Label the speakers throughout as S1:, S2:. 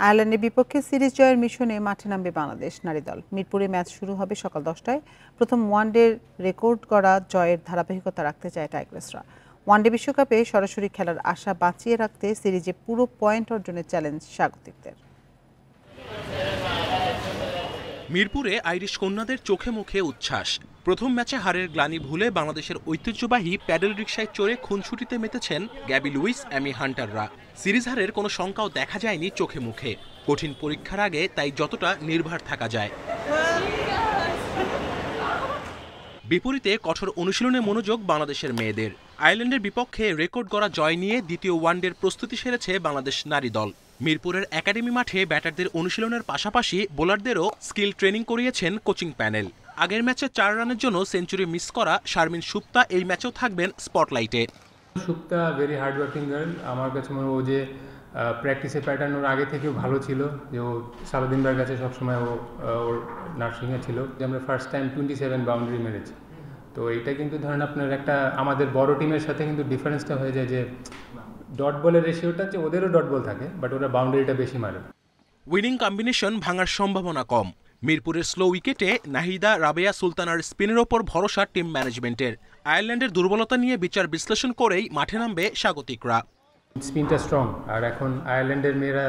S1: আয়ারল্যান্ডের বিপক্ষে সিরিজ জয়ের মিশনে মাঠে নামবে বাংলাদেশ নারী দল। মিরপুরে ম্যাচ শুরু হবে সকাল 10টায়। প্রথম ওয়ানডের রেকর্ড করা জয়ের ধারাবাহিকতা রাখতে চায় টাইগ্রেসরা। ওয়ানডে বিশ্বকাপে সরাসরি খেলার আশা বাঁচিয়ে রাখতে সিরিজে পুরো পয়েন্ট অর্জনের চ্যালেঞ্জ স্বাগতিকদের।
S2: মিরপুরে আইরিশ কন্যাদের চোখে মুখে উচ্ছ্বাস। প্রথম ম্যাচে হারের গ্লানি ভুলে বাংলাদেশের ঐতিহ্যবাহী প্যাডেল রিকশায় চড়ে খুনসুটিতে মেতেছেন গ্যাবি লুইস, অ্যামি হান্টাররা। সিরিজ হারের কোনো শঙ্কাও দেখা যায়নি চোখে মুখে। কঠিন পরীক্ষার আগে তাই যতটা নির্ভর থাকা যায়। বিপরীতে কঠোর অনুশীলনে মনোযোগ বাংলাদেশের মেয়েদের। আয়ারল্যান্ডের বিপক্ষে রেকর্ড গড়া জয় নিয়ে দ্বিতীয় ওয়ানডের প্রস্তুতি সেরেছে বাংলাদেশ নারী দল। মিরপুরের একাডেমি মাঠে ব্যাটারদের অনুশীলনের পাশাপাশি বোলারদেরও স্কিল ট্রেনিং করিয়েছেন কোচিং প্যানেল। আগের ম্যাচে 4 রানের জন্য সেঞ্চুরি মিস করা শারমিন সুপ্তা এই ম্যাচেও থাকবেন স্পটলাইটে।
S3: Supta very hard working girl. আমার কাছে মনে হয় ও যে প্র্যাকটিসের প্যাটার্ন ওর আগে থেকেও ভালো ছিল, যে ও সালাদিন ভাইয়ের কাছে সবসময় ওর নার্সিংয়ে ছিল। যে আমরা ফার্স্ট টাইম 27 বাউন্ডারি মেরেছি। তো এইটা কিন্তু ধরেন আপনার একটা আমাদের বড় টিমের সাথে কিন্তু ডিফারেন্সটা হয়ে যায় যে ডট বলের রেশিওটা যে ওদেরও ডট বল থাকে, বাট ওরা বাউন্ডারিটা বেশি মারে।
S2: উইনিং কম্বিনেশন ভাঙার সম্ভাবনা কম। মিরপুরের স্লো উইকেটে নাহিদা রাবেয়া সুলতানার স্পিনের ওপর ভরসা টিম ম্যানেজমেন্টের। আয়ারল্যান্ডের দুর্বলতা নিয়ে বিচার বিশ্লেষণ করেই মাঠে নামবে স্বাগতিকরা।
S3: স্পিনটা স্ট্রং, আর এখন আয়ারল্যান্ডের মেয়েরা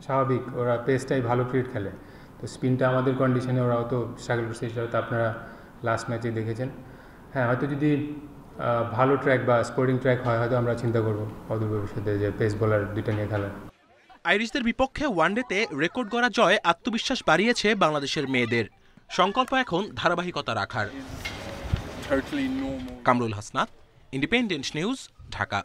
S3: স্বাভাবিক ওরা পেসটাই ভালো ক্রিকেট খেলে। তো স্পিনটা আমাদের কন্ডিশনে ওরাও তো স্ট্রাগল করছে, সেটা আপনারা লাস্ট ম্যাচে দেখেছেন। হ্যাঁ, হয়তো যদি ভালো ট্র্যাক বা স্পোর্টিং ট্র্যাক হয়, হয়তো আমরা চিন্তা করবো অদূর ভবিষ্যতে যে পেস বোলার দুইটা নিয়ে খেলা।
S2: আইরিশদের বিপক্ষে ওয়ানডেতে রেকর্ড গড়া জয় আত্মবিশ্বাস বাড়িয়েছে বাংলাদেশের মেয়েদের। সংকল্প এখন ধারাবাহিকতা রাখার। Kamrul Hasnat, independent news, Dhaka.